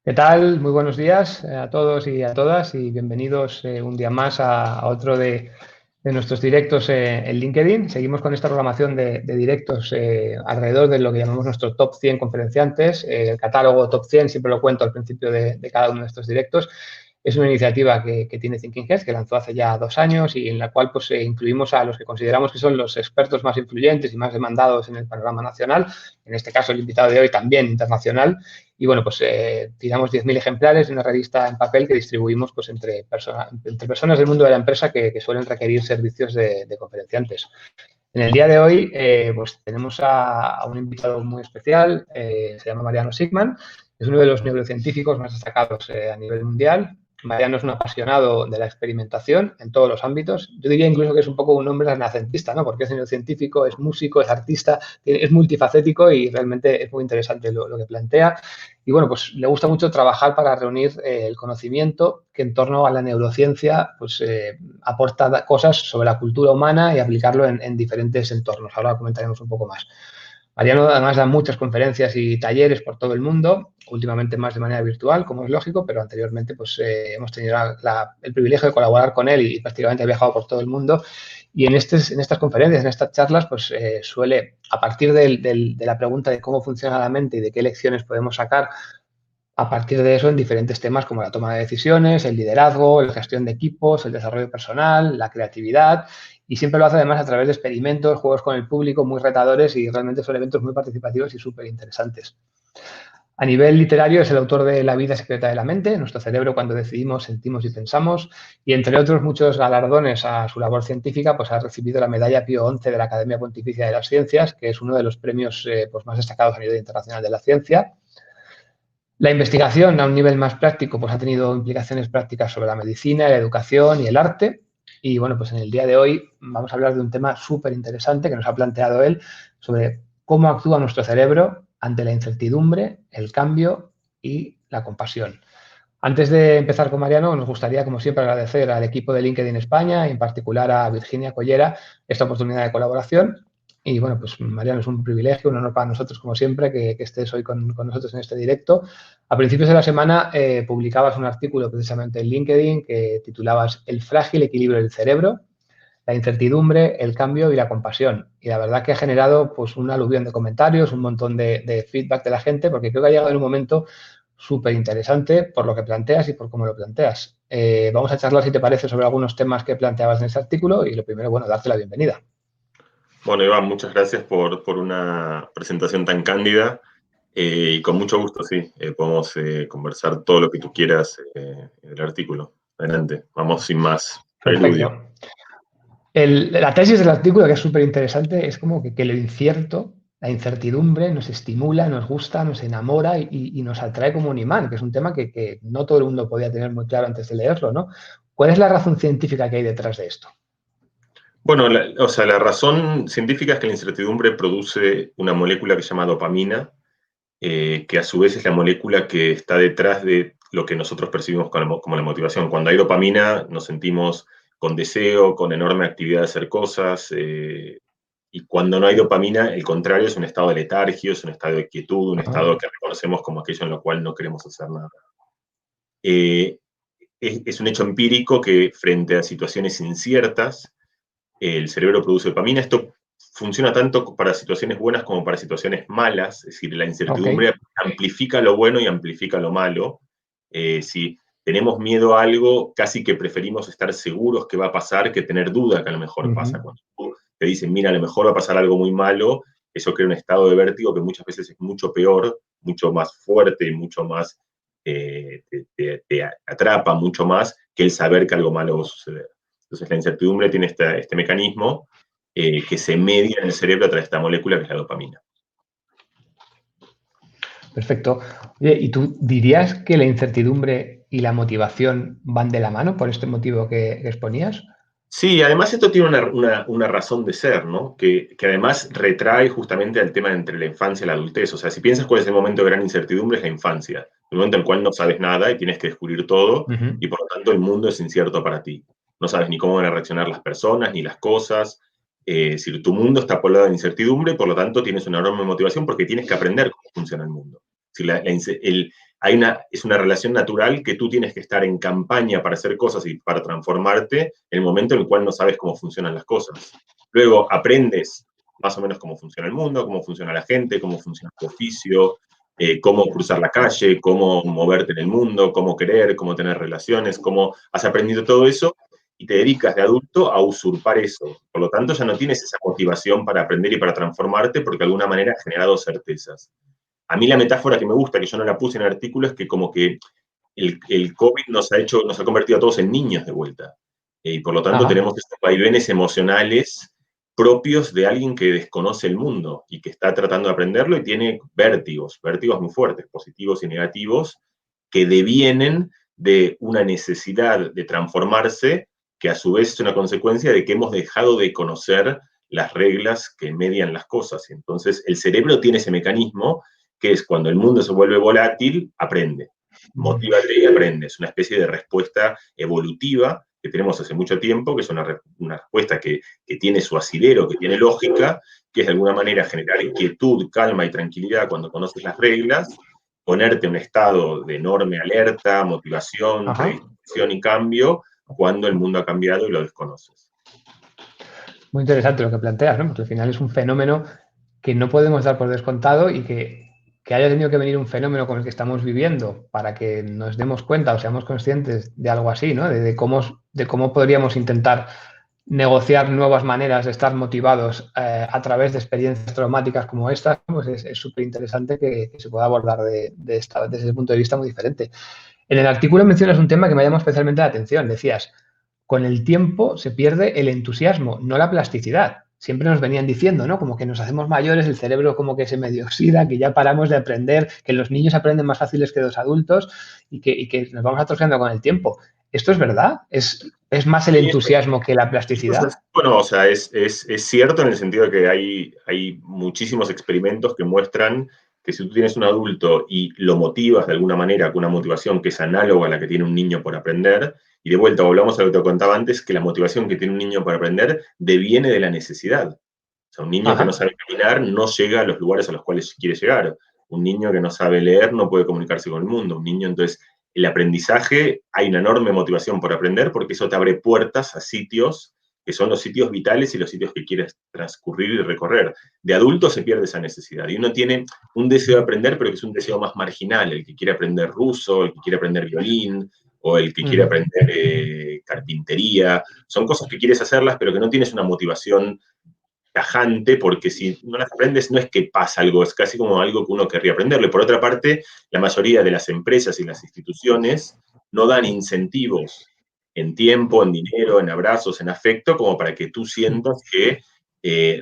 ¿Qué tal? Muy buenos días a todos y a todas y bienvenidos un día más a otro de nuestros directos en LinkedIn. Seguimos con esta programación de directos alrededor de lo que llamamos nuestro top 100 conferenciantes. El catálogo top 100 siempre lo cuento al principio de cada uno de estos directos. Es una iniciativa que tiene Thinking Heads, que lanzó hace ya 2 años y en la cual pues, incluimos a los que consideramos que son los expertos más influyentes y más demandados en el panorama nacional. En este caso, el invitado de hoy también internacional. Y bueno, pues tiramos 10.000 ejemplares de una revista en papel que distribuimos pues, entre personas del mundo de la empresa que suelen requerir servicios de conferenciantes. En el día de hoy pues tenemos a un invitado muy especial, se llama Mariano Sigman, es uno de los neurocientíficos más destacados a nivel mundial. Mariano es un apasionado de la experimentación en todos los ámbitos. Yo diría incluso que es un poco un hombre renacentista, ¿no? Porque es neurocientífico, es músico, es artista, es multifacético y realmente es muy interesante lo que plantea. Y bueno, pues le gusta mucho trabajar para reunir el conocimiento que en torno a la neurociencia pues, aporta cosas sobre la cultura humana y aplicarlo en diferentes entornos. Ahora comentaremos un poco más. Mariano además da muchas conferencias y talleres por todo el mundo, últimamente más de manera virtual, como es lógico, pero anteriormente pues, hemos tenido el privilegio de colaborar con él y prácticamente ha viajado por todo el mundo. Y en estas conferencias, en estas charlas, pues suele, a partir de la pregunta de cómo funciona la mente y de qué lecciones podemos sacar, a partir de eso en diferentes temas como la toma de decisiones, el liderazgo, la gestión de equipos, el desarrollo personal, la creatividad, y siempre lo hace además a través de experimentos, juegos con el público muy retadores y realmente son eventos muy participativos y súper interesantes. A nivel literario es el autor de La vida secreta de la mente, Nuestro cerebro cuando decidimos, sentimos y pensamos, y entre otros muchos galardones a su labor científica, pues ha recibido la medalla Pío XI de la Academia Pontificia de las Ciencias, que es uno de los premios pues más destacados a nivel internacional de la ciencia. La investigación a un nivel más práctico pues ha tenido implicaciones prácticas sobre la medicina, la educación y el arte. Y bueno, pues en el día de hoy vamos a hablar de un tema súper interesante que nos ha planteado él sobre cómo actúa nuestro cerebro ante la incertidumbre, el cambio y la compasión. Antes de empezar con Mariano, nos gustaría, como siempre, agradecer al equipo de LinkedIn España, en particular a Virginia Collera, esta oportunidad de colaboración. Y bueno, pues Mariano, es un privilegio, un honor para nosotros, como siempre, que estés hoy con nosotros en este directo. A principios de la semana publicabas un artículo precisamente en LinkedIn que titulabas El frágil equilibrio del cerebro, la incertidumbre, el cambio y la compasión. Y la verdad que ha generado pues un aluvión de comentarios, un montón de feedback de la gente, porque creo que ha llegado en un momento súper interesante por lo que planteas y por cómo lo planteas. Vamos a charlar, si te parece, sobre algunos temas que planteabas en ese artículo y lo primero, bueno, darte la bienvenida. Bueno, Iván, muchas gracias por una presentación tan cándida y con mucho gusto, sí, podemos conversar todo lo que tú quieras en el artículo. Adelante, vamos sin más preludio. Perfecto. La tesis del artículo, que es súper interesante, es como que lo incierto, la incertidumbre nos estimula, nos gusta, nos enamora y nos atrae como un imán, que es un tema que no todo el mundo podía tener muy claro antes de leerlo, ¿no? ¿Cuál es la razón científica que hay detrás de esto? Bueno, la razón científica es que la incertidumbre produce una molécula que se llama dopamina, que a su vez es la molécula que está detrás de lo que nosotros percibimos como la motivación. Cuando hay dopamina nos sentimos con deseo, con enorme actividad de hacer cosas, y cuando no hay dopamina, el contrario, es un estado de letargia, es un estado de quietud, un estado que reconocemos como aquello en lo cual no queremos hacer nada. Es un hecho empírico que frente a situaciones inciertas, el cerebro produce dopamina. Esto funciona tanto para situaciones buenas como para situaciones malas, es decir, la incertidumbre amplifica lo bueno y amplifica lo malo. Si tenemos miedo a algo, casi que preferimos estar seguros que va a pasar que tener duda que a lo mejor pasa. Cuando te dicen, mira, a lo mejor va a pasar algo muy malo, eso crea un estado de vértigo que muchas veces es mucho peor, mucho más fuerte y mucho más, te atrapa mucho más que el saber que algo malo va a suceder. Entonces la incertidumbre tiene este mecanismo que se media en el cerebro a través de esta molécula que es la dopamina. Perfecto. Oye, ¿y tú dirías que la incertidumbre y la motivación van de la mano por este motivo que exponías? Sí, además esto tiene una razón de ser, ¿no? Que además retrae justamente al tema entre la infancia y la adultez. O sea, si piensas cuál es el momento de gran incertidumbre, es la infancia. El momento en el cual no sabes nada y tienes que descubrir todo, y por lo tanto el mundo es incierto para ti. No sabes ni cómo van a reaccionar las personas, ni las cosas. Si tu mundo está poblado de incertidumbre, por lo tanto tienes una enorme motivación porque tienes que aprender cómo funciona el mundo. Si es una relación natural que tú tienes que estar en campaña para hacer cosas y para transformarte en el momento en el cual no sabes cómo funcionan las cosas. Luego aprendes más o menos cómo funciona el mundo, cómo funciona la gente, cómo funciona tu oficio, cómo cruzar la calle, cómo moverte en el mundo, cómo querer, cómo tener relaciones, cómo has aprendido todo eso y te dedicas de adulto a usurpar eso. Por lo tanto, ya no tienes esa motivación para aprender y para transformarte porque de alguna manera has generado certezas. A mí la metáfora que me gusta, que yo no la puse en el artículo, es que como que el COVID nos ha convertido a todos en niños de vuelta. Y por lo tanto Ajá. tenemos estos vaivenes emocionales propios de alguien que desconoce el mundo y que está tratando de aprenderlo y tiene vértigos muy fuertes, positivos y negativos, que devienen de una necesidad de transformarse, que a su vez es una consecuencia de que hemos dejado de conocer las reglas que median las cosas. Entonces el cerebro tiene ese mecanismo que es cuando el mundo se vuelve volátil, aprende. Motívate y aprende. Es una especie de respuesta evolutiva que tenemos hace mucho tiempo, que es una respuesta que tiene su asidero, que tiene lógica, que es de alguna manera generar inquietud, calma y tranquilidad cuando conoces las reglas, ponerte en un estado de enorme alerta, motivación, Ajá. predisposición y cambio cuando el mundo ha cambiado y lo desconoces. Muy interesante lo que planteas, ¿no? Porque al final es un fenómeno que no podemos dar por descontado y que haya tenido que venir un fenómeno con el que estamos viviendo para que nos demos cuenta o seamos conscientes de algo así, ¿no? De cómo podríamos intentar negociar nuevas maneras de estar motivados a través de experiencias traumáticas como estas, pues es súper interesante que se pueda abordar desde ese punto de vista muy diferente. En el artículo mencionas un tema que me ha llamado especialmente la atención. Decías, con el tiempo se pierde el entusiasmo, no la plasticidad. Siempre nos venían diciendo, ¿no? Como que nos hacemos mayores, el cerebro como que se medio oxida, que ya paramos de aprender, que los niños aprenden más fáciles que los adultos y que nos vamos atrofiando con el tiempo. ¿Esto es verdad? ¿Es más el Sí, entusiasmo que la plasticidad? bueno, o sea, es cierto en el sentido de que hay muchísimos experimentos que muestran que si tú tienes un adulto y lo motivas de alguna manera con una motivación que es análoga a la que tiene un niño por aprender, y de vuelta volvamos a lo que te contaba antes, que la motivación que tiene un niño por aprender deviene de la necesidad. O sea, un niño que no Ajá. sabe caminar no llega a los lugares a los cuales quiere llegar. Un niño que no sabe leer no puede comunicarse con el mundo. Un niño, entonces, el aprendizaje, hay una enorme motivación por aprender porque eso te abre puertas a sitios que son los sitios vitales y los sitios que quieres transcurrir y recorrer. De adulto se pierde esa necesidad y uno tiene un deseo de aprender, pero que es un deseo más marginal, el que quiere aprender ruso, el que quiere aprender violín, o el que quiere aprender carpintería. Son cosas que quieres hacerlas, pero que no tienes una motivación tajante, porque si no las aprendes no es que pasa algo, es casi como algo que uno querría aprenderlo. Por otra parte, la mayoría de las empresas y las instituciones no dan incentivos en tiempo, en dinero, en abrazos, en afecto, como para que tú sientas que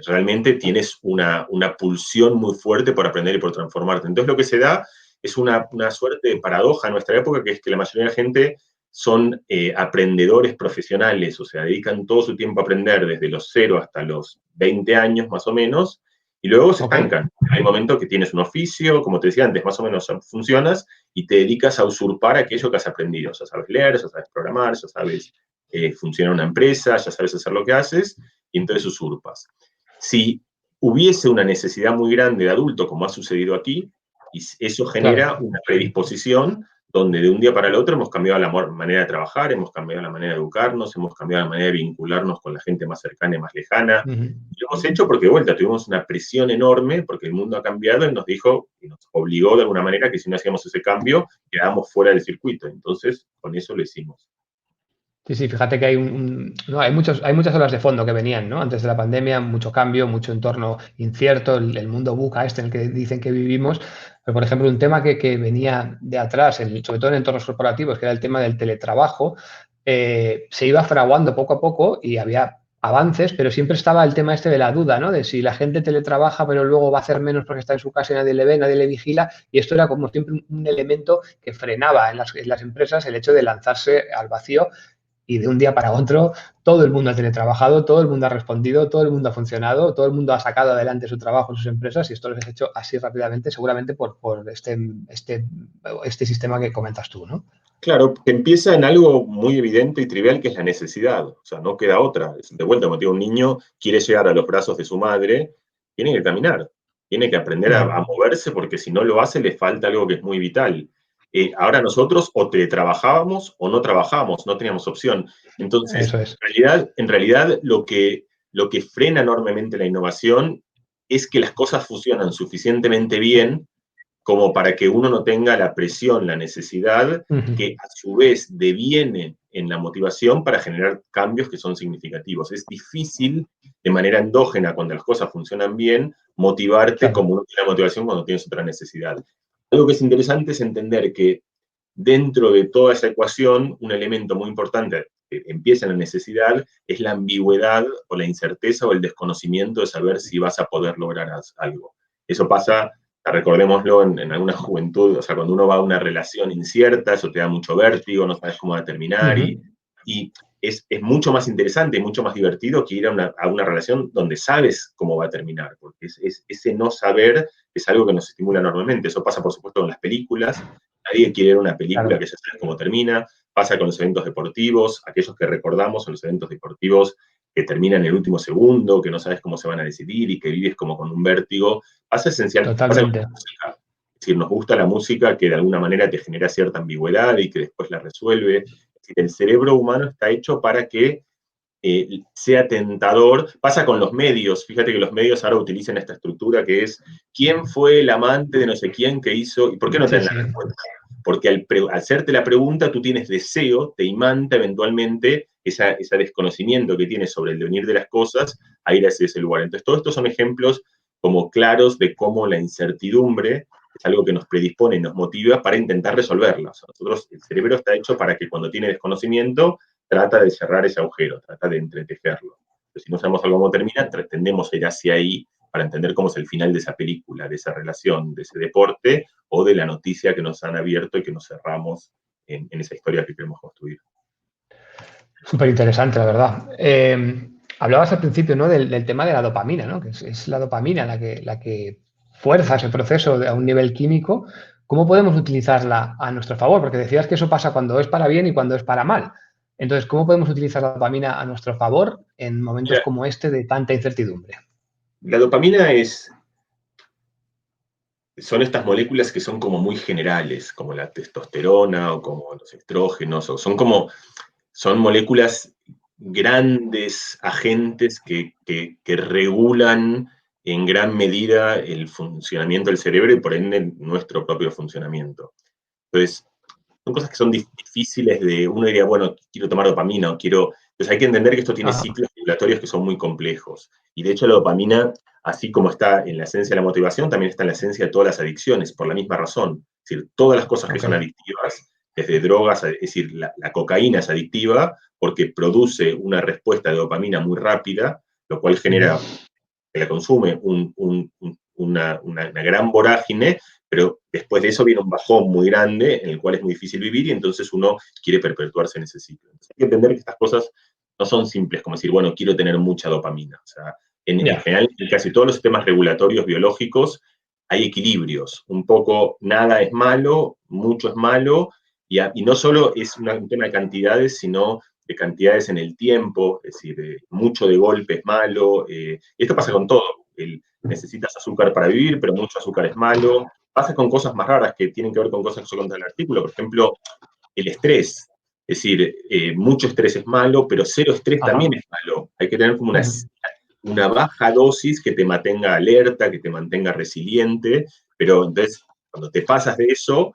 realmente tienes una pulsión muy fuerte por aprender y por transformarte. Entonces lo que se da es una suerte de paradoja en nuestra época, que es que la mayoría de la gente son aprendedores profesionales, o sea, dedican todo su tiempo a aprender desde los 0 hasta los 20 años más o menos, y luego se Ok. estancan. Hay momentos que tienes un oficio, como te decía antes, más o menos funcionas y te dedicas a usurpar aquello que has aprendido. Ya sabes leer, ya sabes programar, ya sabes funcionar una empresa, ya sabes hacer lo que haces, y entonces usurpas. Si hubiese una necesidad muy grande de adulto, como ha sucedido aquí, y eso Claro. genera una predisposición donde de un día para el otro hemos cambiado la manera de trabajar, hemos cambiado la manera de educarnos, hemos cambiado la manera de vincularnos con la gente más cercana y más lejana. Y lo hemos hecho porque, de vuelta, tuvimos una presión enorme porque el mundo ha cambiado y nos dijo, y nos obligó de alguna manera que si no hacíamos ese cambio, quedábamos fuera del circuito. Entonces, con eso lo hicimos. Sí, sí, fíjate que no, hay muchas olas de fondo que venían, ¿no? Antes de la pandemia, mucho cambio, mucho entorno incierto, el mundo VUCA en el que dicen que vivimos. Pero, por ejemplo, un tema que venía de atrás, sobre todo en entornos corporativos, que era el tema del teletrabajo, se iba fraguando poco a poco y había avances, pero siempre estaba el tema este de la duda, ¿no? De si la gente teletrabaja, pero luego va a hacer menos porque está en su casa y nadie le ve, nadie le vigila. Y esto era como siempre un elemento que frenaba en las empresas el hecho de lanzarse al vacío y de un día para otro todo el mundo ha teletrabajado, todo el mundo ha respondido, todo el mundo ha funcionado, todo el mundo ha sacado adelante su trabajo en sus empresas y esto lo has hecho así rápidamente, seguramente por este sistema que comentas tú, ¿no? Claro, que empieza en algo muy evidente y trivial que es la necesidad. O sea, no queda otra. De vuelta, como te digo, un niño quiere llegar a los brazos de su madre, tiene que caminar, tiene que aprender a moverse porque si no lo hace le falta algo que es muy vital. ahora nosotros o teletrabajábamos o no trabajábamos, no teníamos opción. Entonces, Eso es. en realidad lo que frena enormemente la innovación es que las cosas funcionan suficientemente bien como para que uno no tenga la presión, la necesidad, que a su vez deviene en la motivación para generar cambios que son significativos. Es difícil, de manera endógena, cuando las cosas funcionan bien, motivarte Claro. como uno tiene motivación cuando tienes otra necesidad. Algo que es interesante es entender que dentro de toda esa ecuación, un elemento muy importante que empieza en la necesidad es la ambigüedad o la incerteza o el desconocimiento de saber si vas a poder lograr algo. Eso pasa, recordémoslo, en alguna juventud, o sea, cuando uno va a una relación incierta, eso te da mucho vértigo, no sabes cómo va a terminar, y es mucho más interesante, mucho más divertido que ir a una relación donde sabes cómo va a terminar, porque ese no saber es algo que nos estimula enormemente. Eso pasa, por supuesto, con las películas. Nadie quiere ver una película Claro. que ya sabes cómo termina. Pasa con los eventos deportivos, aquellos que recordamos son los eventos deportivos que terminan en el último segundo, que no sabes cómo se van a decidir y que vives como con un vértigo. Pasa pasa con Totalmente. la música. Es decir, nos gusta la música que de alguna manera te genera cierta ambigüedad y que después la resuelve. Es decir, el cerebro humano está hecho para que sea tentador. Pasa con los medios. Fíjate que los medios ahora utilizan esta estructura que es ¿quién fue el amante de no sé quién que hizo? ¿Y por qué no te Sí, dan la sí. respuesta? Porque al hacerte la pregunta tú tienes deseo, te imanta eventualmente ese desconocimiento que tienes sobre el devenir de las cosas a ir hacia ese lugar. Entonces, todos estos son ejemplos como claros de cómo la incertidumbre es algo que nos predispone y nos motiva para intentar resolverla. O sea, nosotros, el cerebro está hecho para que cuando tiene desconocimiento, trata de cerrar ese agujero, trata de entretejerlo. Pero si no sabemos algo cómo termina, tendemos a ir hacia ahí para entender cómo es el final de esa película, de esa relación, de ese deporte o de la noticia que nos han abierto y que nos cerramos en esa historia que queremos construir. Súper interesante, la verdad. Hablabas al principio, ¿no? del tema de la dopamina, ¿no? Que es la dopamina la que fuerza ese proceso a un nivel químico. ¿Cómo podemos utilizarla a nuestro favor? Porque decías que eso pasa cuando es para bien y cuando es para mal. Entonces, ¿cómo podemos utilizar la dopamina a nuestro favor en momentos Mira, como este de tanta incertidumbre? la dopamina son estas moléculas que son como muy generales, como la testosterona o como los estrógenos, o son moléculas grandes agentes que regulan en gran medida el funcionamiento del cerebro y por ende nuestro propio funcionamiento. Entonces, son cosas que son difíciles de, uno diría, bueno, quiero tomar dopamina o quiero... Pues hay que entender que esto tiene Ajá. ciclos regulatorios que son muy complejos. Y de hecho la dopamina, así como está en la esencia de la motivación, también está en la esencia de todas las adicciones, por la misma razón. Es decir, todas las cosas que Ok. son adictivas, desde drogas, es decir, la cocaína es adictiva porque produce una respuesta de dopamina muy rápida, lo cual genera que la consume una gran vorágine, pero después de eso viene un bajón muy grande en el cual es muy difícil vivir y entonces uno quiere perpetuarse en ese ciclo. Entonces hay que entender que estas cosas no son simples, como decir, bueno, quiero tener mucha dopamina. O sea, en Ya. general, en casi todos los sistemas regulatorios biológicos hay equilibrios. Un poco nada es malo, mucho es malo, y no solo es un tema de cantidades, sino de cantidades en el tiempo, es decir, mucho de golpe es malo. Esto pasa con todo. Necesitas azúcar para vivir, pero mucho azúcar es malo. Pasa con cosas más raras que tienen que ver con cosas que yo conté en el artículo. Por ejemplo, el estrés. Es decir, mucho estrés es malo, pero cero estrés también Ajá. es malo. Hay que tener como una baja dosis que te mantenga alerta, que te mantenga resiliente, pero entonces cuando te pasas de eso,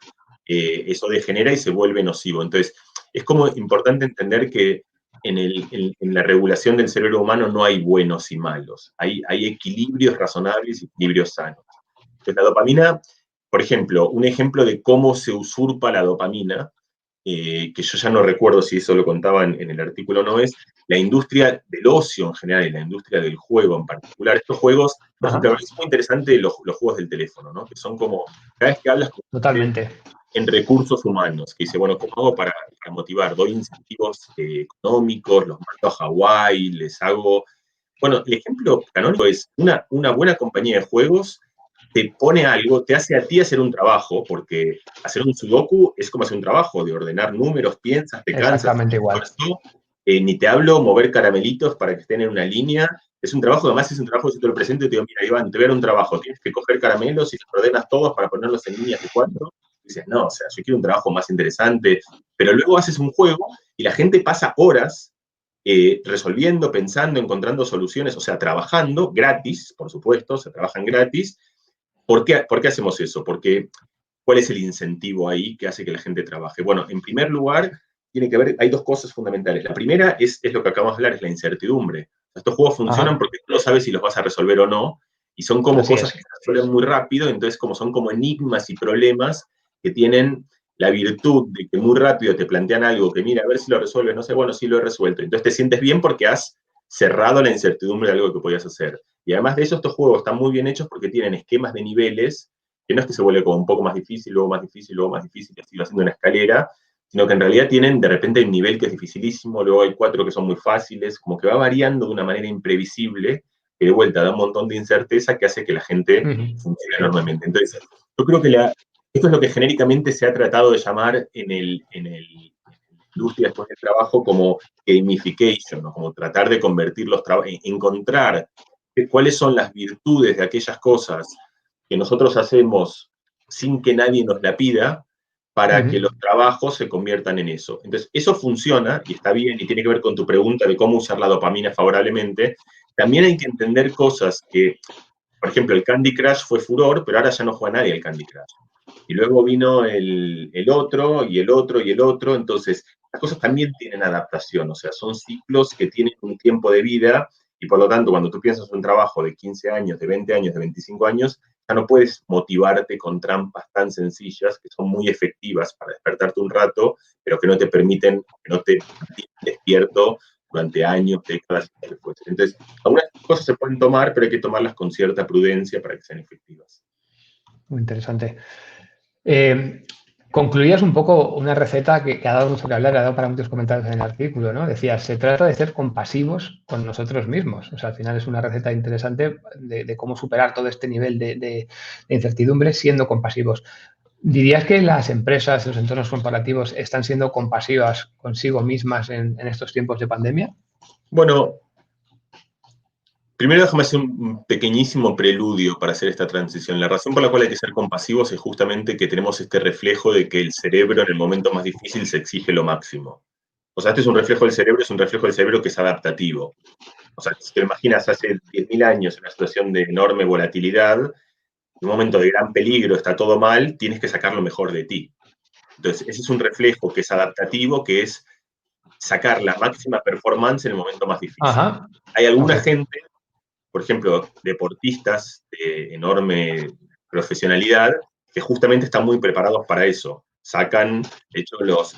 eso degenera y se vuelve nocivo. Entonces, es como importante entender que en la regulación del cerebro humano no hay buenos y malos, hay equilibrios razonables y equilibrios sanos. Entonces, la dopamina, por ejemplo, un ejemplo de cómo se usurpa la dopamina, que yo ya no recuerdo si eso lo contaba en el artículo o no, es la industria del ocio en general y la industria del juego en particular. Estos juegos, por ejemplo, Ajá. es muy interesante los juegos del teléfono, ¿no? Que son como, cada vez que hablas con gente Totalmente. en recursos humanos, que dice, bueno, ¿cómo hago para motivar? Doy incentivos económicos, los mando a Hawái, les hago... Bueno, el ejemplo canónico es una buena compañía de juegos te pone algo, te hace a ti hacer un trabajo, porque hacer un sudoku es como hacer un trabajo, de ordenar números, piensas, te cansas, Exactamente igual. esfuerzo, ni te hablo mover caramelitos para que estén en una línea, es un trabajo, además es un trabajo que si te lo presento y te digo, mira, Iván, te voy a dar un trabajo, tienes que coger caramelos y los ordenas todos para ponerlos en líneas de 4, dices, no, o sea, yo quiero un trabajo más interesante, pero luego haces un juego y la gente pasa horas resolviendo, pensando, encontrando soluciones, o sea, trabajando gratis, por supuesto, se trabajan gratis. ¿Por qué hacemos eso? Porque, ¿cuál es el incentivo ahí que hace que la gente trabaje? Bueno, en primer lugar, tiene que ver, hay dos cosas fundamentales. La primera es lo que acabamos de hablar, es la incertidumbre. Estos juegos funcionan Ajá, porque tú no sabes si los vas a resolver o no, y son como así cosas es. que se resuelven muy rápido, entonces como son como enigmas y problemas que tienen la virtud de que muy rápido te plantean algo que mira, a ver si lo resuelves, no sé, bueno, sí lo he resuelto. Entonces te sientes bien porque has cerrado la incertidumbre de algo que podías hacer. Y además de eso, estos juegos están muy bien hechos porque tienen esquemas de niveles, que no es que se vuelve como un poco más difícil, luego más difícil, luego más difícil, y así va haciendo una escalera, sino que en realidad tienen de repente un nivel que es dificilísimo, luego hay 4 que son muy fáciles, como que va variando de una manera imprevisible, que de vuelta da un montón de incerteza que hace que la gente funcione enormemente. Entonces, yo creo que esto es lo que genéricamente se ha tratado de llamar en la industria después del trabajo como gamification, ¿no? Como tratar de convertir los trabajos, encontrar cuáles son las virtudes de aquellas cosas que nosotros hacemos sin que nadie nos la pida, para que los trabajos se conviertan en eso. Entonces, eso funciona y está bien y tiene que ver con tu pregunta de cómo usar la dopamina favorablemente. También hay que entender cosas que, por ejemplo, el Candy Crush fue furor, pero ahora ya no juega nadie al Candy Crush. Y luego vino el otro, y el otro, y el otro. Entonces, las cosas también tienen adaptación, o sea, son ciclos que tienen un tiempo de vida, y por lo tanto, cuando tú piensas en un trabajo de 15 años, de 20 años, de 25 años, ya no puedes motivarte con trampas tan sencillas que son muy efectivas para despertarte un rato, pero que no te permiten, que no te mantienen despierto durante años, décadas, y lo que fuese. Entonces, algunas cosas se pueden tomar, pero hay que tomarlas con cierta prudencia para que sean efectivas. Muy interesante. Concluías un poco una receta que ha dado mucho que hablar, ha dado para muchos comentarios en el artículo, ¿no? Decías, se trata de ser compasivos con nosotros mismos. O sea, al final es una receta interesante de cómo superar todo este nivel de incertidumbre siendo compasivos. ¿Dirías que las empresas, los entornos corporativos están siendo compasivas consigo mismas en estos tiempos de pandemia? Bueno, primero déjame hacer un pequeñísimo preludio para hacer esta transición. La razón por la cual hay que ser compasivos es justamente que tenemos este reflejo de que el cerebro en el momento más difícil se exige lo máximo. O sea, este es un reflejo del cerebro, es un reflejo del cerebro que es adaptativo. O sea, si te imaginas hace 10.000 años en una situación de enorme volatilidad, en un momento de gran peligro, está todo mal, tienes que sacar lo mejor de ti. Entonces, ese es un reflejo que es adaptativo, que es sacar la máxima performance en el momento más difícil. Ajá. Hay alguna Okay. gente, por ejemplo, deportistas de enorme profesionalidad, que justamente están muy preparados para eso. Sacan, de hecho, los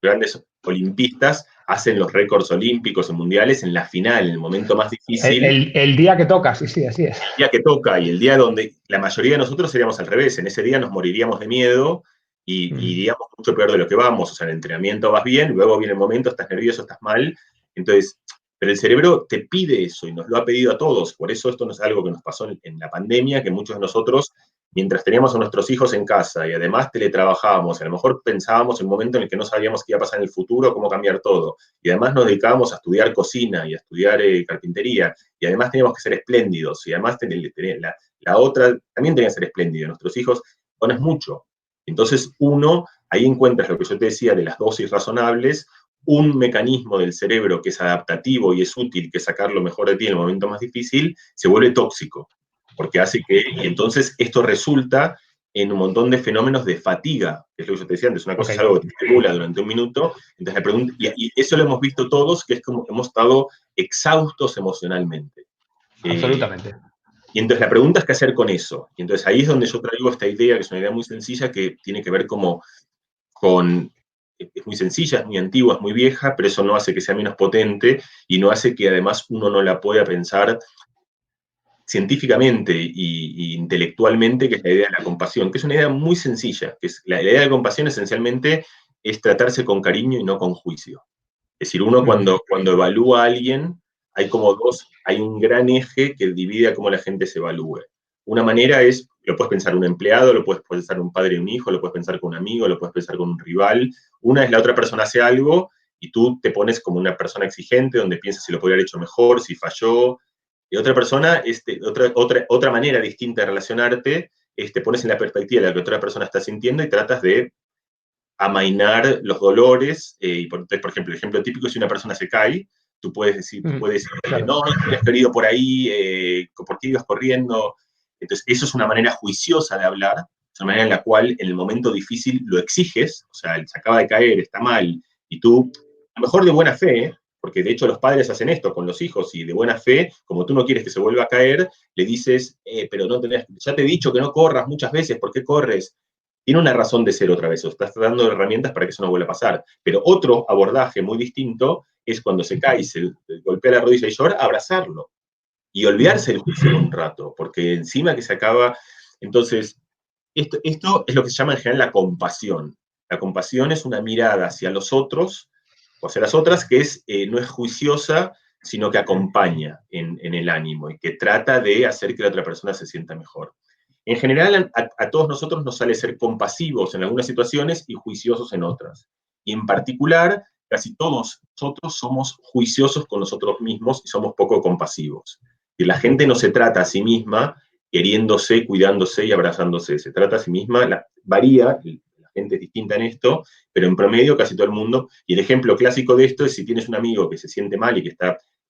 grandes olimpistas hacen los récords olímpicos y mundiales en la final, en el momento más difícil, El día que toca, sí, sí, así es. el día que toca y el día donde la mayoría de nosotros seríamos al revés. En ese día nos moriríamos de miedo y iríamos mucho peor de lo que vamos. O sea, en el entrenamiento vas bien, luego viene el momento, estás nervioso, estás mal. Entonces, pero el cerebro te pide eso y nos lo ha pedido a todos. Por eso esto no es algo que nos pasó en la pandemia, que muchos de nosotros, mientras teníamos a nuestros hijos en casa y además teletrabajábamos, a lo mejor pensábamos en un momento en el que no sabíamos qué iba a pasar en el futuro, cómo cambiar todo. Y además nos dedicábamos a estudiar cocina y a estudiar carpintería. Y además teníamos que ser espléndidos. Y además la otra también tenía que ser espléndido. Nuestros hijos, bueno, es mucho. Entonces uno, ahí encuentras lo que yo te decía de las dosis razonables, un mecanismo del cerebro que es adaptativo y es útil, que sacar lo mejor de ti en el momento más difícil, se vuelve tóxico, porque hace que, y entonces esto resulta en un montón de fenómenos de fatiga, que es lo que yo te decía antes, una cosa es algo que te estimula durante un minuto, entonces la pregunta, y eso lo hemos visto todos, que es como hemos estado exhaustos emocionalmente. Absolutamente. Y entonces la pregunta es qué hacer con eso. Y entonces ahí es donde yo traigo esta idea, que es una idea muy sencilla, que tiene que ver como es muy sencilla, es muy antigua, es muy vieja, pero eso no hace que sea menos potente y no hace que además uno no la pueda pensar científicamente y intelectualmente, que es la idea de la compasión, que es una idea muy sencilla, que es la idea de compasión esencialmente es tratarse con cariño y no con juicio. Es decir, uno cuando evalúa a alguien, hay un gran eje que divide a cómo la gente se evalúe. Una manera es, lo puedes pensar un empleado, lo puedes pensar un padre y un hijo, lo puedes pensar con un amigo, lo puedes pensar con un rival. Una es la otra persona hace algo y tú te pones como una persona exigente donde piensas si lo podría haber hecho mejor, si falló. Y otra persona, otra manera distinta de relacionarte te pones en la perspectiva de lo que otra persona está sintiendo y tratas de amainar los dolores. Y por ejemplo, el ejemplo típico, si una persona se cae, tú puedes decirle, claro. no, no te hubieras querido por ahí, ¿por qué ibas corriendo? Entonces, eso es una manera juiciosa de hablar, es una manera en la cual en el momento difícil lo exiges, o sea, él se acaba de caer, está mal, y tú, a lo mejor de buena fe, porque de hecho los padres hacen esto con los hijos, y de buena fe, como tú no quieres que se vuelva a caer, le dices, pero no tenés, ya te he dicho que no corras muchas veces, ¿por qué corres? Tiene una razón de ser otra vez, o estás dando herramientas para que eso no vuelva a pasar. Pero otro abordaje muy distinto es cuando se cae y se golpea la rodilla y llora, abrazarlo y olvidarse del juicio un rato, porque encima que se acaba. Entonces, esto es lo que se llama en general la compasión. La compasión es una mirada hacia los otros o hacia las otras que no es juiciosa, sino que acompaña en el ánimo y que trata de hacer que la otra persona se sienta mejor. En general, a todos nosotros nos sale ser compasivos en algunas situaciones y juiciosos en otras. Y en particular, casi todos nosotros somos juiciosos con nosotros mismos y somos poco compasivos. Y la gente no se trata a sí misma queriéndose, cuidándose y abrazándose. Se trata a sí misma, varía, la gente es distinta en esto, pero en promedio casi todo el mundo. Y el ejemplo clásico de esto es si tienes un amigo que se siente mal y que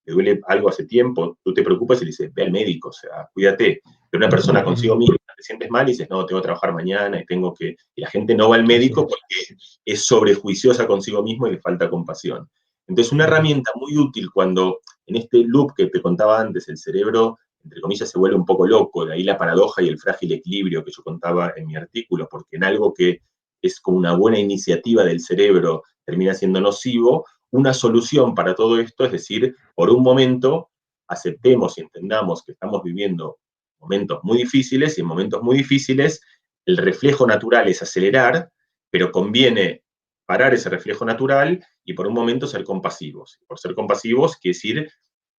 le duele algo hace tiempo, tú te preocupas y le dices, ve al médico, o sea, cuídate. Pero una persona consigo misma, te sientes mal y dices, no, tengo que trabajar mañana y tengo que. Y la gente no va al médico porque es sobrejuiciosa consigo mismo y le falta compasión. Entonces, una herramienta muy útil cuando en este loop que te contaba antes, el cerebro, entre comillas, se vuelve un poco loco, de ahí la paradoja y el frágil equilibrio que yo contaba en mi artículo, porque en algo que es como una buena iniciativa del cerebro termina siendo nocivo, una solución para todo esto es decir, por un momento, aceptemos y entendamos que estamos viviendo momentos muy difíciles y en momentos muy difíciles el reflejo natural es acelerar, pero conviene parar ese reflejo natural y por un momento ser compasivos. Por ser compasivos, quiere decir,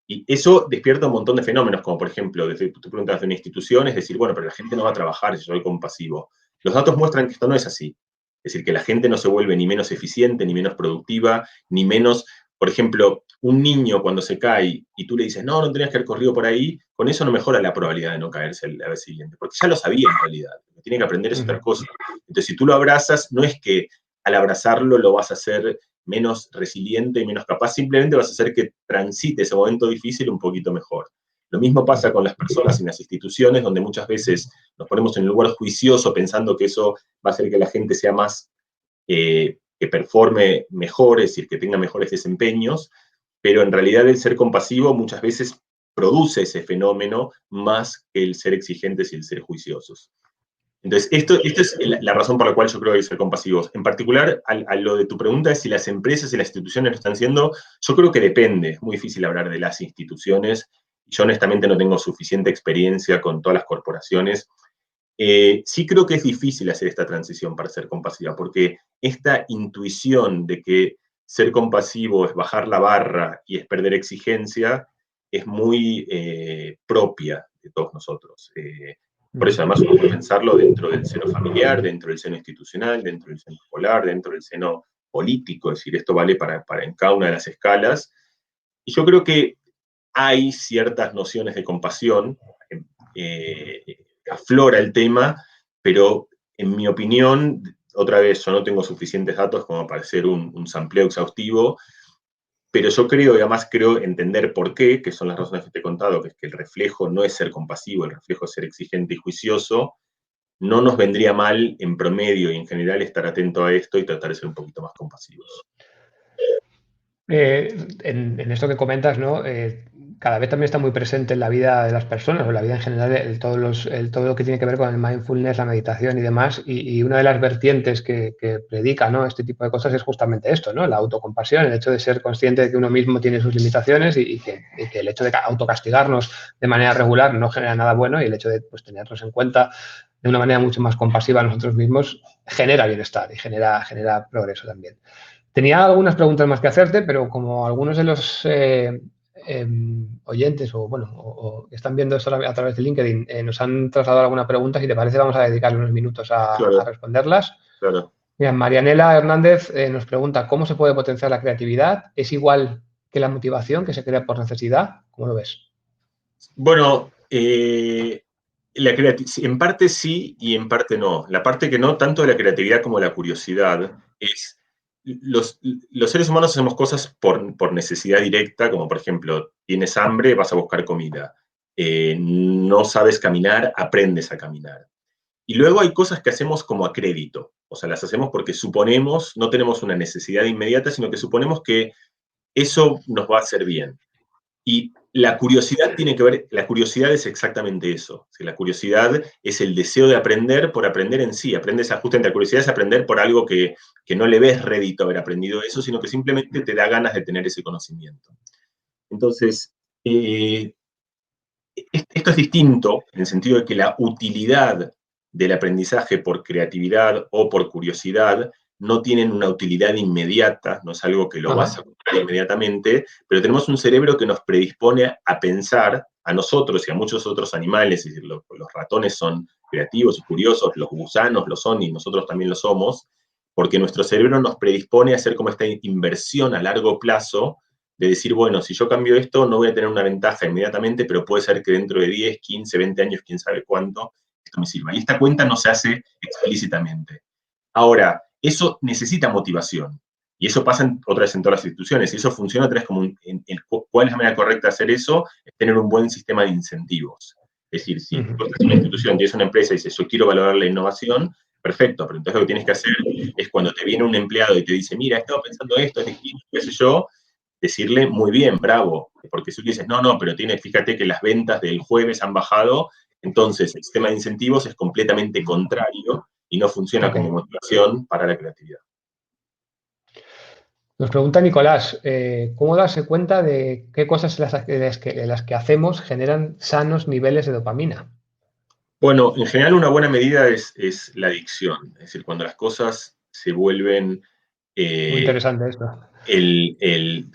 y eso despierta un montón de fenómenos, como por ejemplo, desde tu pregunta de una institución, es decir, bueno, pero la gente no va a trabajar si soy compasivo. Los datos muestran que esto no es así. Es decir, que la gente no se vuelve ni menos eficiente, ni menos productiva, ni menos, por ejemplo, un niño cuando se cae y tú le dices, no, no tenías que haber corrido por ahí, con eso no mejora la probabilidad de no caerse la vez siguiente, porque ya lo sabía en realidad. Lo que tiene que aprender es otra cosa. Entonces, si tú lo abrazas, no es que al abrazarlo lo vas a hacer menos resiliente y menos capaz, simplemente vas a hacer que transite ese momento difícil un poquito mejor. Lo mismo pasa con las personas en las instituciones, donde muchas veces nos ponemos en un lugar juicioso pensando que eso va a hacer que la gente sea más, que performe mejor, es decir, que tenga mejores desempeños, pero en realidad el ser compasivo muchas veces produce ese fenómeno más que el ser exigentes y el ser juiciosos. Entonces, esto es la razón por la cual yo creo que hay que ser compasivos. En particular, a lo de tu pregunta de si las empresas y las instituciones lo están haciendo, yo creo que depende. Es muy difícil hablar de las instituciones. Yo honestamente no tengo suficiente experiencia con todas las corporaciones. Sí creo que es difícil hacer esta transición para ser compasiva, porque esta intuición de que ser compasivo es bajar la barra y es perder exigencia es muy propia de todos nosotros. Por eso además uno puede pensarlo dentro del seno familiar, dentro del seno institucional, dentro del seno escolar, dentro del seno político, es decir, esto vale para en cada una de las escalas. Y yo creo que hay ciertas nociones de compasión, aflora el tema, pero en mi opinión, otra vez, yo no tengo suficientes datos como para hacer un sampleo exhaustivo, pero yo creo, y además creo entender por qué, que son las razones que te he contado, que es que el reflejo no es ser compasivo, el reflejo es ser exigente y juicioso. No nos vendría mal en promedio y en general estar atento a esto y tratar de ser un poquito más compasivos. En esto que comentas, ¿no? Cada vez también está muy presente en la vida de las personas o en la vida en general todo lo que tiene que ver con el mindfulness, la meditación y demás. Y una de las vertientes que predica, ¿no? Este tipo de cosas es justamente esto, ¿no? La autocompasión, el hecho de ser consciente de que uno mismo tiene sus limitaciones y que el hecho de autocastigarnos de manera regular no genera nada bueno y el hecho de pues, tenernos en cuenta de una manera mucho más compasiva a nosotros mismos genera bienestar y genera progreso también. Tenía algunas preguntas más que hacerte, pero como algunos de los oyentes o que están viendo esto a través de LinkedIn nos han trasladado alguna pregunta, si te parece vamos a dedicarle unos minutos a responderlas. Claro. Mira, Marianela Hernández nos pregunta, ¿cómo se puede potenciar la creatividad? ¿Es igual que la motivación que se crea por necesidad? ¿Cómo lo ves? Bueno, En parte sí y en parte no. La parte que no, tanto de la creatividad como de la curiosidad, es los seres humanos hacemos cosas por necesidad directa, como por ejemplo, tienes hambre, vas a buscar comida. No sabes caminar, aprendes a caminar. Y luego hay cosas que hacemos como a crédito. O sea, las hacemos porque suponemos, no tenemos una necesidad inmediata, sino que suponemos que eso nos va a hacer bien. Y la curiosidad tiene que ver, la curiosidad es exactamente eso. La curiosidad es el deseo de aprender por aprender en sí. Aprendes justamente la curiosidad es aprender por algo que no le ves rédito haber aprendido eso, sino que simplemente te da ganas de tener ese conocimiento. Entonces, esto es distinto en el sentido de que la utilidad del aprendizaje por creatividad o por curiosidad no tienen una utilidad inmediata, no es algo que lo vas a buscar inmediatamente, pero tenemos un cerebro que nos predispone a pensar, a nosotros y a muchos otros animales, es decir, los ratones son creativos y curiosos, los gusanos lo son y nosotros también lo somos, porque nuestro cerebro nos predispone a hacer como esta inversión a largo plazo de decir, bueno, si yo cambio esto, no voy a tener una ventaja inmediatamente, pero puede ser que dentro de 10, 15, 20 años, quién sabe cuánto, esto me sirva. Y esta cuenta no se hace explícitamente. Ahora, eso necesita motivación. Y eso pasa otra vez en todas las instituciones. Y eso funciona otra vez como ¿cuál es la manera correcta de hacer eso? Es tener un buen sistema de incentivos. Es decir, si tú estás en una institución, tienes una empresa y dices, yo quiero valorar la innovación, perfecto, pero entonces lo que tienes que hacer es cuando te viene un empleado y te dice, mira, he estado pensando esto, es distinto, qué sé yo, decirle muy bien, bravo, porque si tú dices, no, pero fíjate que las ventas del jueves han bajado, entonces el sistema de incentivos es completamente contrario y no funciona como motivación para la creatividad. Nos pregunta Nicolás, ¿cómo darse cuenta de qué cosas de las que hacemos generan sanos niveles de dopamina? Bueno, en general una buena medida es la adicción, es decir, cuando las cosas se vuelven Muy interesante esto.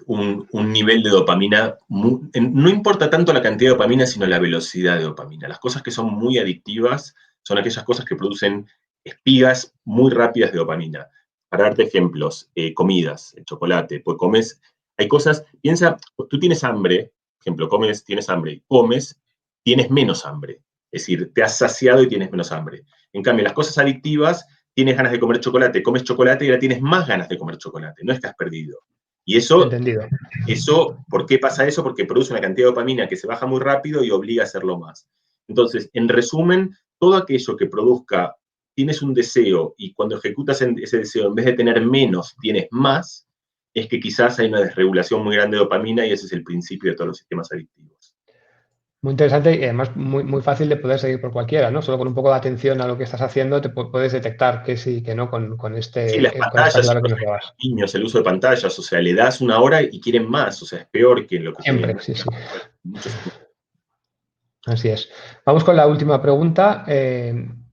un nivel de dopamina, no importa tanto la cantidad de dopamina, sino la velocidad de dopamina. Las cosas que son muy adictivas son aquellas cosas que producen espigas muy rápidas de dopamina. Para darte ejemplos, comidas, el chocolate, pues comes, hay cosas, piensa, tú tienes hambre, por ejemplo, tienes hambre y comes, tienes menos hambre. Es decir, te has saciado y tienes menos hambre. En cambio, las cosas adictivas, tienes ganas de comer chocolate, comes chocolate y ahora tienes más ganas de comer chocolate, no es que has perdido. Y Entendido. ¿Por qué pasa eso? Porque produce una cantidad de dopamina que se baja muy rápido y obliga a hacerlo más. Entonces, en resumen, todo aquello que produzca, tienes un deseo y cuando ejecutas ese deseo, en vez de tener menos, tienes más, es que quizás hay una desregulación muy grande de dopamina y ese es el principio de todos los sistemas adictivos. Muy interesante y además muy fácil de poder seguir por cualquiera, ¿no? Solo con un poco de atención a lo que estás haciendo te puedes detectar que sí, que no con Sí, las con esta pantallas, clave que nos dabas. niños, el uso de pantallas, o sea, le das una hora y quieren más, o sea, es peor que lo que Siempre, tienen. sí, sí. Muchos. Así es. Vamos con la última pregunta.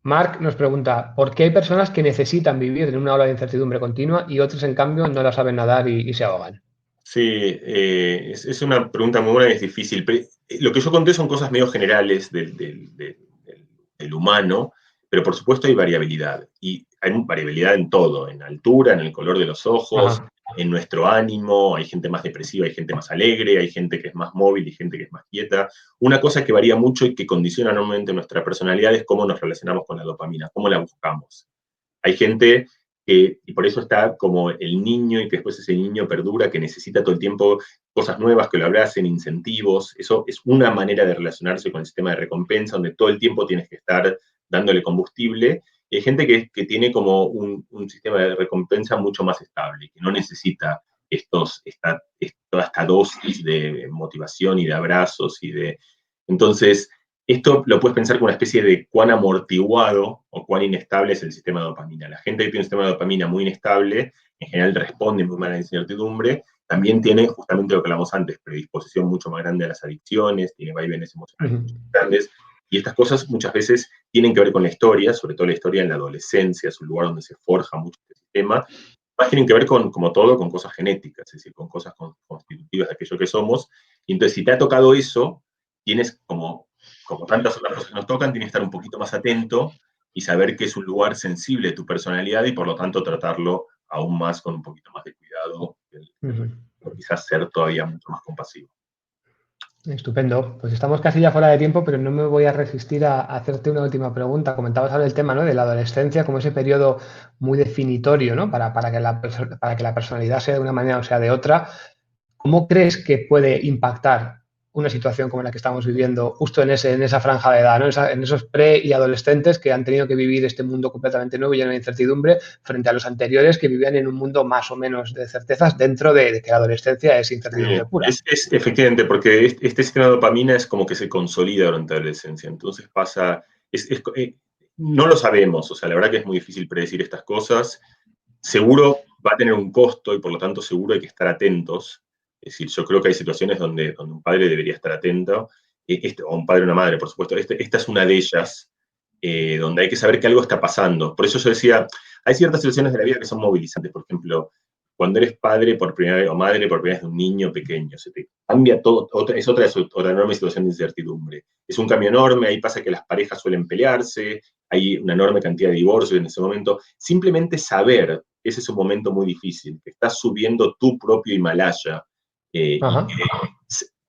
Marc nos pregunta, ¿por qué hay personas que necesitan vivir en una ola de incertidumbre continua y otras, en cambio, no la saben nadar y se ahogan? Sí, es una pregunta muy buena y es difícil. Lo que yo conté son cosas medio generales del humano, pero por supuesto hay variabilidad. Y hay variabilidad en todo, en altura, en el color de los ojos, en nuestro ánimo. Hay gente más depresiva, hay gente más alegre, hay gente que es más móvil y gente que es más quieta. Una cosa que varía mucho y que condiciona enormemente nuestra personalidad es cómo nos relacionamos con la dopamina, cómo la buscamos. Hay gente y por eso está como el niño y que después ese niño perdura, que necesita todo el tiempo cosas nuevas, que lo abracen, incentivos. Eso es una manera de relacionarse con el sistema de recompensa, donde todo el tiempo tienes que estar dándole combustible. Y hay gente que tiene como un sistema de recompensa mucho más estable, que no necesita toda esta dosis de motivación y de abrazos y de... Entonces, esto lo puedes pensar como una especie de cuán amortiguado o cuán inestable es el sistema de dopamina. La gente que tiene un sistema de dopamina muy inestable, en general responde muy mal a la incertidumbre, también tiene justamente lo que hablamos antes, predisposición mucho más grande a las adicciones, tiene vaivenes emocionales mucho más grandes, y estas cosas muchas veces tienen que ver con la historia, sobre todo la historia en la adolescencia, es un lugar donde se forja mucho este sistema, más tienen que ver con, como todo, con cosas genéticas, es decir, con cosas constitutivas de aquello que somos, y entonces si te ha tocado eso, tienes como tantas otras cosas que nos tocan, tienes que estar un poquito más atento y saber que es un lugar sensible de tu personalidad y por lo tanto tratarlo aún más con un poquito más de cuidado, quizás ser todavía mucho más compasivo. Estupendo. Pues estamos casi ya fuera de tiempo, pero no me voy a resistir a hacerte una última pregunta. Comentabas ahora el tema, ¿no?, de la adolescencia como ese periodo muy definitorio, ¿no?, para que para que la personalidad sea de una manera o sea de otra. ¿Cómo crees que puede impactar una situación como la que estamos viviendo justo en esa franja de edad, ¿no?, en esos pre y adolescentes que han tenido que vivir este mundo completamente nuevo y lleno de incertidumbre frente a los anteriores que vivían en un mundo más o menos de certezas dentro de que la adolescencia es incertidumbre pura? Es efectivamente, porque este sistema de dopamina es como que se consolida durante la adolescencia. Entonces pasa, no lo sabemos, o sea, la verdad que es muy difícil predecir estas cosas. Seguro va a tener un costo y por lo tanto seguro hay que estar atentos. Es decir, yo creo que hay situaciones donde un padre debería estar atento, o un padre o una madre, por supuesto. Esta es una de ellas, donde hay que saber que algo está pasando. Por eso yo decía, hay ciertas situaciones de la vida que son movilizantes. Por ejemplo, cuando eres padre por primera vez o madre por primera vez de un niño pequeño, se te cambia todo, es otra enorme situación de incertidumbre. Es un cambio enorme, ahí pasa que las parejas suelen pelearse, hay una enorme cantidad de divorcios en ese momento. Simplemente saber que ese es un momento muy difícil, que estás subiendo tu propio Himalaya, y que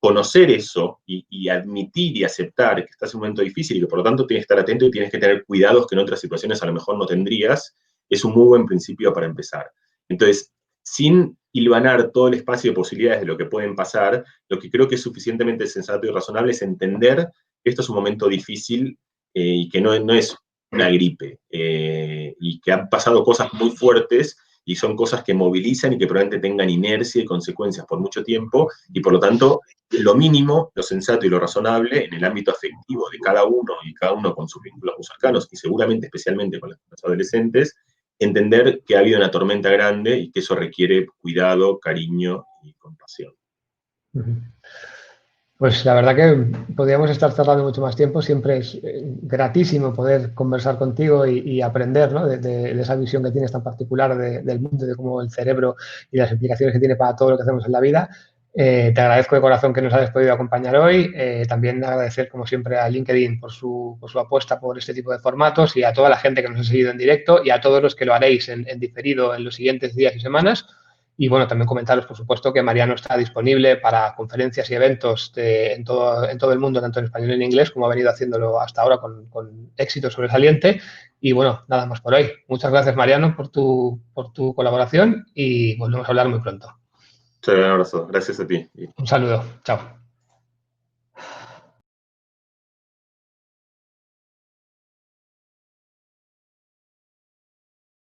conocer eso y admitir y aceptar que estás en un momento difícil y que por lo tanto tienes que estar atento y tienes que tener cuidados que en otras situaciones a lo mejor no tendrías, es un muy buen principio para empezar. Entonces, sin hilvanar todo el espacio de posibilidades de lo que pueden pasar, lo que creo que es suficientemente sensato y razonable es entender que esto es un momento difícil, y que no es una gripe, y que han pasado cosas muy fuertes y son cosas que movilizan y que probablemente tengan inercia y consecuencias por mucho tiempo, y por lo tanto, lo mínimo, lo sensato y lo razonable en el ámbito afectivo de cada uno, y cada uno con sus vínculos muy cercanos, y seguramente especialmente con los adolescentes, entender que ha habido una tormenta grande y que eso requiere cuidado, cariño y compasión. Pues la verdad que podríamos estar tardando mucho más tiempo. Siempre es gratísimo poder conversar contigo y aprender, ¿no?, de esa visión que tienes tan particular del mundo, de cómo el cerebro y las implicaciones que tiene para todo lo que hacemos en la vida. Te agradezco de corazón que nos hayas podido acompañar hoy. También agradecer, como siempre, a LinkedIn por su apuesta por este tipo de formatos, y a toda la gente que nos ha seguido en directo y a todos los que lo haréis en diferido en los siguientes días y semanas. Y bueno, también comentaros, por supuesto, que Mariano está disponible para conferencias y eventos en todo el mundo, tanto en español y en inglés, como ha venido haciéndolo hasta ahora con éxito sobresaliente. Y bueno, nada más por hoy. Muchas gracias, Mariano, por tu colaboración, y volvemos a hablar muy pronto. Un abrazo, gracias a ti. Un saludo. Chao.